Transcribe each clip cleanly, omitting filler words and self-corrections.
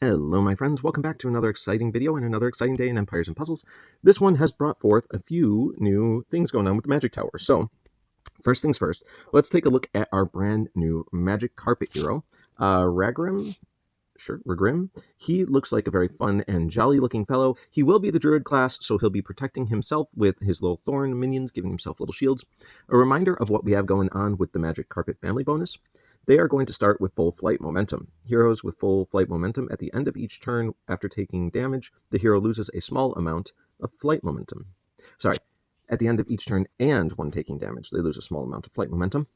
Hello my friends, welcome back to another exciting video and another exciting day in Empires and Puzzles. This one has brought forth a few new things going on with the Magic Tower. So, first things first, let's take a look at our brand new Magic Carpet hero, Ragrim. Sure, Ragrim. He looks like a very fun and jolly looking fellow. He will be the Druid class, so he'll be protecting himself with his little thorn minions, giving himself little shields. A reminder of what we have going on with the Magic Carpet family bonus. They are going to start with full flight momentum. Heroes with full flight momentum, at the end of each turn after taking damage, the hero loses a small amount of flight momentum. Sorry, at the end of each turn and when taking damage, they lose a small amount of flight momentum.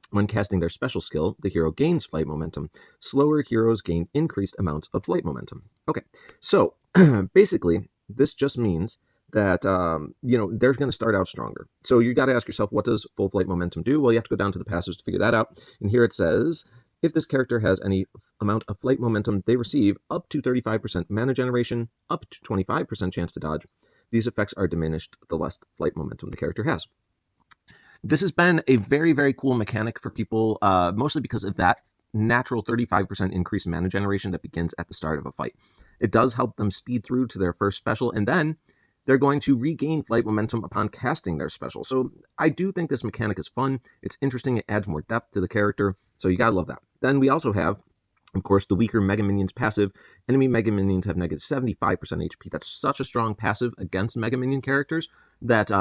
When casting their special skill, the hero gains flight momentum. Slower heroes gain increased amounts of flight momentum. Okay, so basically, this just means that, they're going to start out stronger. So you got to ask yourself, what does full flight momentum do? Well, you have to go down to the passives to figure that out. And here it says, if this character has any amount of flight momentum, they receive up to 35% mana generation, up to 25% chance to dodge. These effects are diminished the less flight momentum the character has. This has been a very, very cool mechanic for people, mostly because of that natural 35% increase in mana generation that begins at the start of a fight. It does help them speed through to their first special, and then they're going to regain flight momentum upon casting their special. So I do think this mechanic is fun. It's interesting. It adds more depth to the character. So you gotta love that. Then we also have, of course, the weaker Mega Minions passive. Enemy Mega Minions have negative 75% HP. That's such a strong passive against Mega Minion characters that,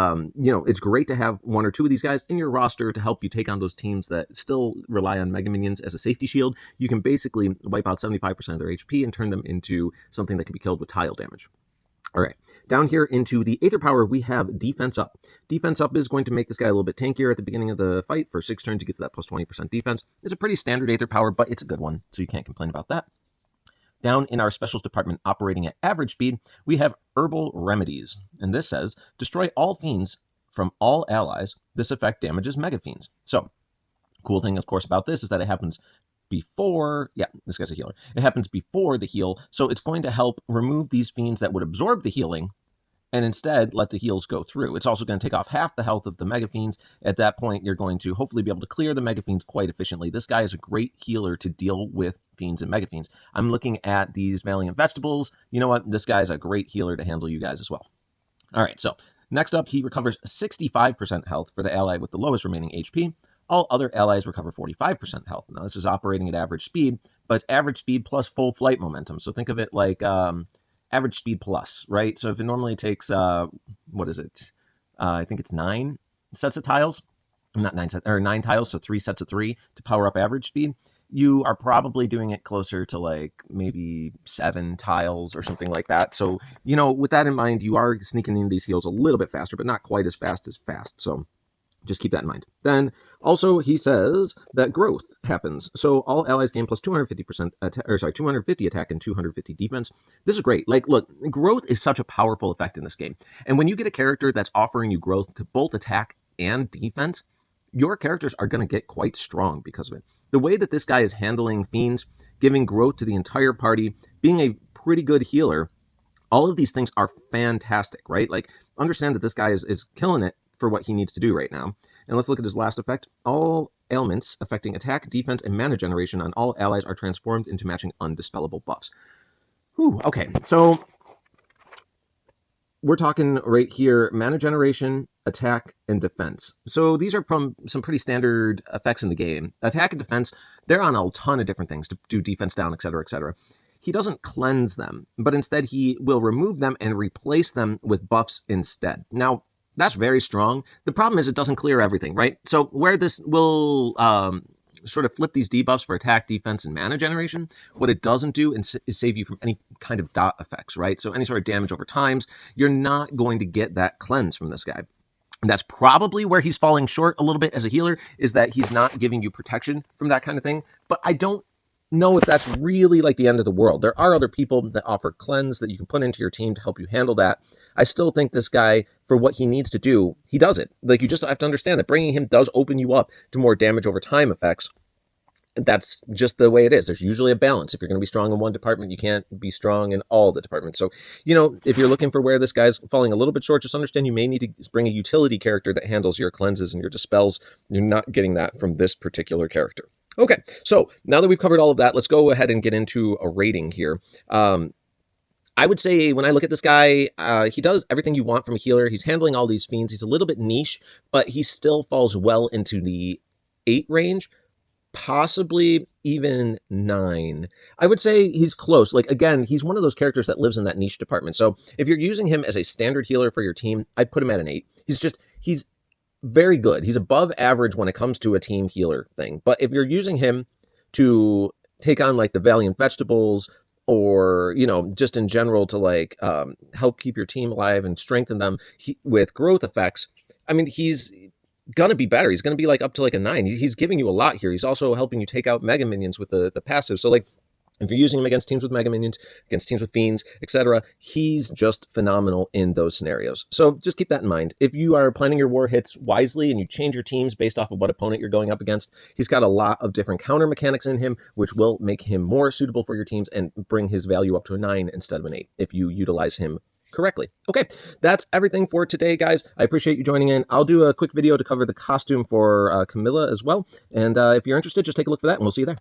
it's great to have one or two of these guys in your roster to help you take on those teams that still rely on Mega Minions as a safety shield. You can basically wipe out 75% of their HP and turn them into something that can be killed with tile damage. All right, down here into the Aether power, we have Defense Up. Defense Up is going to make this guy a little bit tankier at the beginning of the fight. For 6 turns, he gets that plus 20% defense. It's a pretty standard Aether power, but it's a good one, so you can't complain about that. Down in our specials department, operating at average speed, we have Herbal Remedies. And this says, destroy all fiends from all allies. This effect damages Mega Fiends. So, cool thing, of course, about this is that it happens before, this guy's a healer. It happens before the heal, so it's going to help remove these fiends that would absorb the healing and instead let the heals go through. It's also going to take off half the health of the Mega Fiends. At that point, you're going to hopefully be able to clear the Mega Fiends quite efficiently. This guy is a great healer to deal with Fiends and Mega Fiends. I'm looking at these Valiant Vegetables. You know what? This guy's a great healer to handle you guys as well. All right, so next up, he recovers 65% health for the ally with the lowest remaining HP. All other allies recover 45% health. Now, this is operating at average speed, but it's average speed plus full flight momentum. So think of it like average speed plus, right? So if it normally takes, I think it's 9 sets of tiles, not 9 sets, or 9 tiles, so 3 sets of 3 to power up average speed. You are probably doing it closer to like maybe 7 tiles or something like that. So, with that in mind, you are sneaking in these heals a little bit faster, but not quite as fast. So just keep that in mind. Then also he says that growth happens. So all allies gain plus 250% 250 attack and 250 defense. This is great. Like, look, growth is such a powerful effect in this game. And when you get a character that's offering you growth to both attack and defense, your characters are going to get quite strong because of it. The way that this guy is handling fiends, giving growth to the entire party, being a pretty good healer, all of these things are fantastic, right? Like, understand that this guy is killing it for what he needs to do right now. And let's look at his last effect. All ailments affecting attack, defense, and mana generation on all allies are transformed into matching undispellable buffs. Whew, okay, so we're talking right here, mana generation, attack, and defense. So these are from some pretty standard effects in the game. Attack and defense, they're on a ton of different things to do defense down, etc., etc. He doesn't cleanse them, but instead he will remove them and replace them with buffs instead. Now, that's very strong. The problem is it doesn't clear everything, right? So where this will sort of flip these debuffs for attack, defense, and mana generation, what it doesn't do is save you from any kind of dot effects, right? So any sort of damage over times, you're not going to get that cleanse from this guy. And that's probably where he's falling short a little bit as a healer, is that he's not giving you protection from that kind of thing. But I don't know if that's really like the end of the world. There are other people that offer cleanse that you can put into your team to help you handle that. I still think this guy, for what he needs to do, he does it. Like, you just have to understand that bringing him does open you up to more damage over time effects. That's just the way it is. There's usually a balance. If you're going to be strong in one department, you can't be strong in all the departments. So, if you're looking for where this guy's falling a little bit short, just understand you may need to bring a utility character that handles your cleanses and your dispels. You're not getting that from this particular character. Okay, so now that we've covered all of that, let's go ahead and get into a rating here. I would say when I look at this guy, he does everything you want from a healer. He's handling all these fiends. He's a little bit niche, but he still falls well into the 8 range, possibly even 9. I would say he's close. Like, again, he's one of those characters that lives in that niche department. So if you're using him as a standard healer for your team, I'd put him at an 8. He's very good. He's above average when it comes to a team healer thing. But if you're using him to take on like the Valiant Vegetables, or just in general to like help keep your team alive and strengthen them with growth effects, I mean, he's gonna be better. He's gonna be like up to like a 9. He's giving you a lot here. He's also helping you take out mega minions with the passive. So like, if you're using him against teams with mega minions, against teams with fiends, etc., he's just phenomenal in those scenarios. So just keep that in mind. If you are planning your war hits wisely and you change your teams based off of what opponent you're going up against, he's got a lot of different counter mechanics in him, which will make him more suitable for your teams and bring his value up to a 9 instead of an 8 if you utilize him correctly. Okay, that's everything for today, guys. I appreciate you joining in. I'll do a quick video to cover the costume for Camilla as well. And if you're interested, just take a look for that, and we'll see you there.